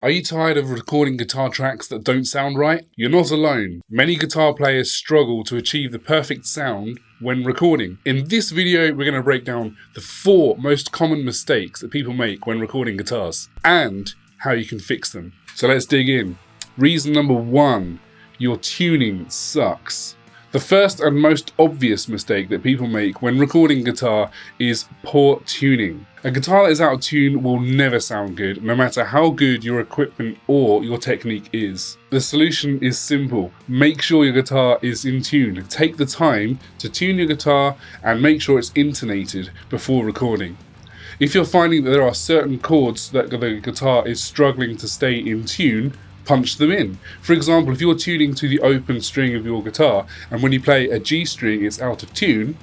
Are you tired of recording guitar tracks that don't sound right? You're not alone. Many guitar players struggle to achieve the perfect sound when recording. In this video, we're going to break down the 4 most common mistakes that people make when recording guitars and how you can fix them. So let's dig in. Reason number 1, your tuning sucks. The first and most obvious mistake that people make when recording guitar is poor tuning. A guitar that is out of tune will never sound good, no matter how good your equipment or your technique is. The solution is simple. Make sure your guitar is in tune. Take the time to tune your guitar and make sure it's intonated before recording. If you're finding that there are certain chords that the guitar is struggling to stay in tune, punch them in. For example, if you're tuning to the open string of your guitar and when you play a G string it's out of tune,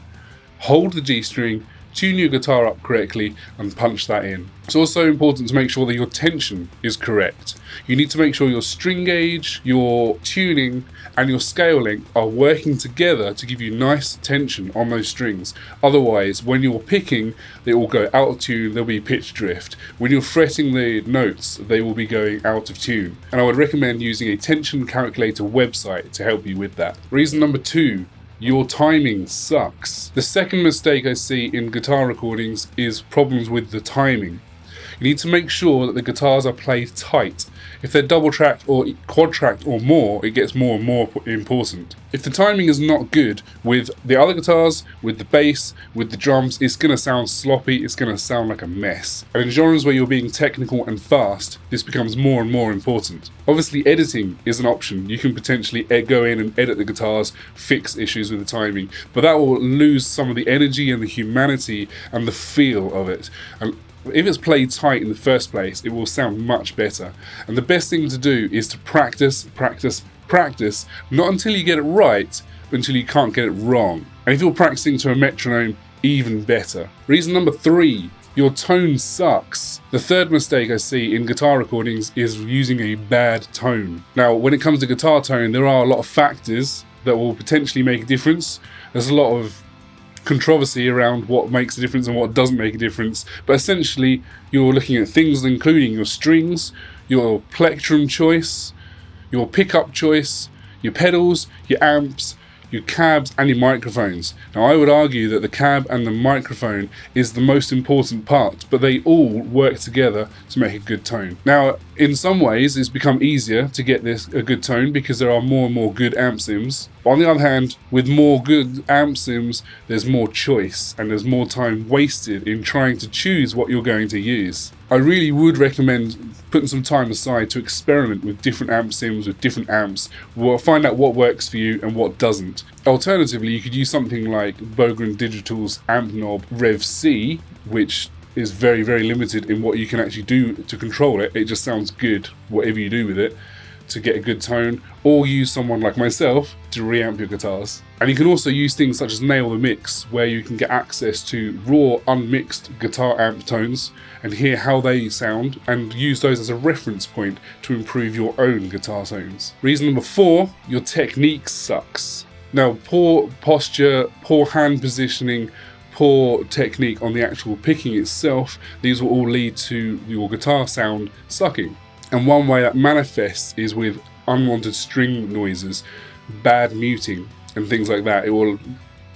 hold the G string, tune your guitar up correctly and punch that in. It's also important to make sure that your tension is correct. You need to make sure your string gauge, your tuning and your scale length are working together to give you nice tension on those strings. Otherwise, when you're picking, they will go out of tune, there'll be pitch drift. When you're fretting the notes, they will be going out of tune. And I would recommend using a tension calculator website to help you with that. Reason number 2, your timing sucks. The second mistake I see in guitar recordings is problems with the timing. You need to make sure that the guitars are played tight. If they're double tracked or quad tracked or more, it gets more and more important. If the timing is not good with the other guitars, with the bass, with the drums, it's going to sound sloppy, it's going to sound like a mess. And in genres where you're being technical and fast, this becomes more and more important. Obviously, editing is an option. You can potentially go in and edit the guitars, fix issues with the timing, but that will lose some of the energy and the humanity and the feel of it. And if it's played tight in the first place, it will sound much better. And the best thing to do is to practice, not until you get it right, but until you can't get it wrong. And if you're practicing to a metronome, even better. Reason number 3, your tone sucks. The third mistake I see in guitar recordings is using a bad tone. Now, when it comes to guitar tone, there are a lot of factors that will potentially make a difference. There's a lot of controversy around what makes a difference and what doesn't make a difference, but essentially you're looking at things including your strings, your plectrum choice, your pickup choice, your pedals, your amps, your cabs and your microphones. Now I would argue that the cab and the microphone is the most important part, but they all work together to make a good tone. Now in some ways it's become easier to get a good tone because there are more and more good amp sims. But on the other hand, with more good amp sims, there's more choice and there's more time wasted in trying to choose what you're going to use. I really would recommend putting some time aside to experiment with different amp sims, with different amps. We'll find out what works for you and what doesn't. Alternatively, you could use something like Bogren Digital's AmpKnob RevC, which is very, very limited in what you can actually do to control it. It just sounds good, whatever you do with it, to get a good tone, or use someone like myself to reamp your guitars. And you can also use things such as Nail the Mix, where you can get access to raw, unmixed guitar amp tones and hear how they sound and use those as a reference point to improve your own guitar tones. Reason number 4, your technique sucks. Now, poor posture, poor hand positioning, poor technique on the actual picking itself, these will all lead to your guitar sound sucking. And one way that manifests is with unwanted string noises, bad muting and things like that. It will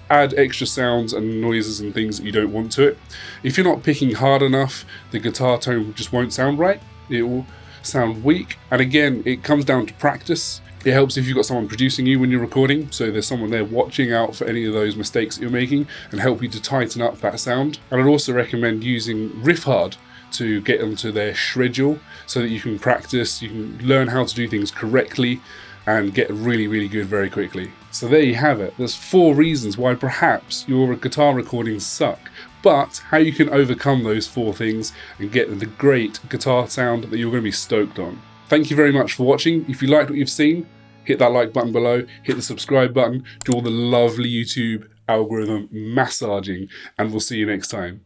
add extra sounds and noises and things that you don't want to it. If you're not picking hard enough, the guitar tone just won't sound right. It will sound weak. And again, it comes down to practice. It helps if you've got someone producing you when you're recording, so there's someone there watching out for any of those mistakes that you're making and help you to tighten up that sound. And I'd also recommend using Riffhard to get onto their schedule so that you can practice, you can learn how to do things correctly and get really, really good very quickly. So there you have it. There's 4 reasons why perhaps your guitar recordings suck, but how you can overcome those 4 things and get the great guitar sound that you're going to be stoked on. Thank you very much for watching. If you liked what you've seen, hit that like button below, hit the subscribe button, do all the lovely YouTube algorithm massaging, and we'll see you next time.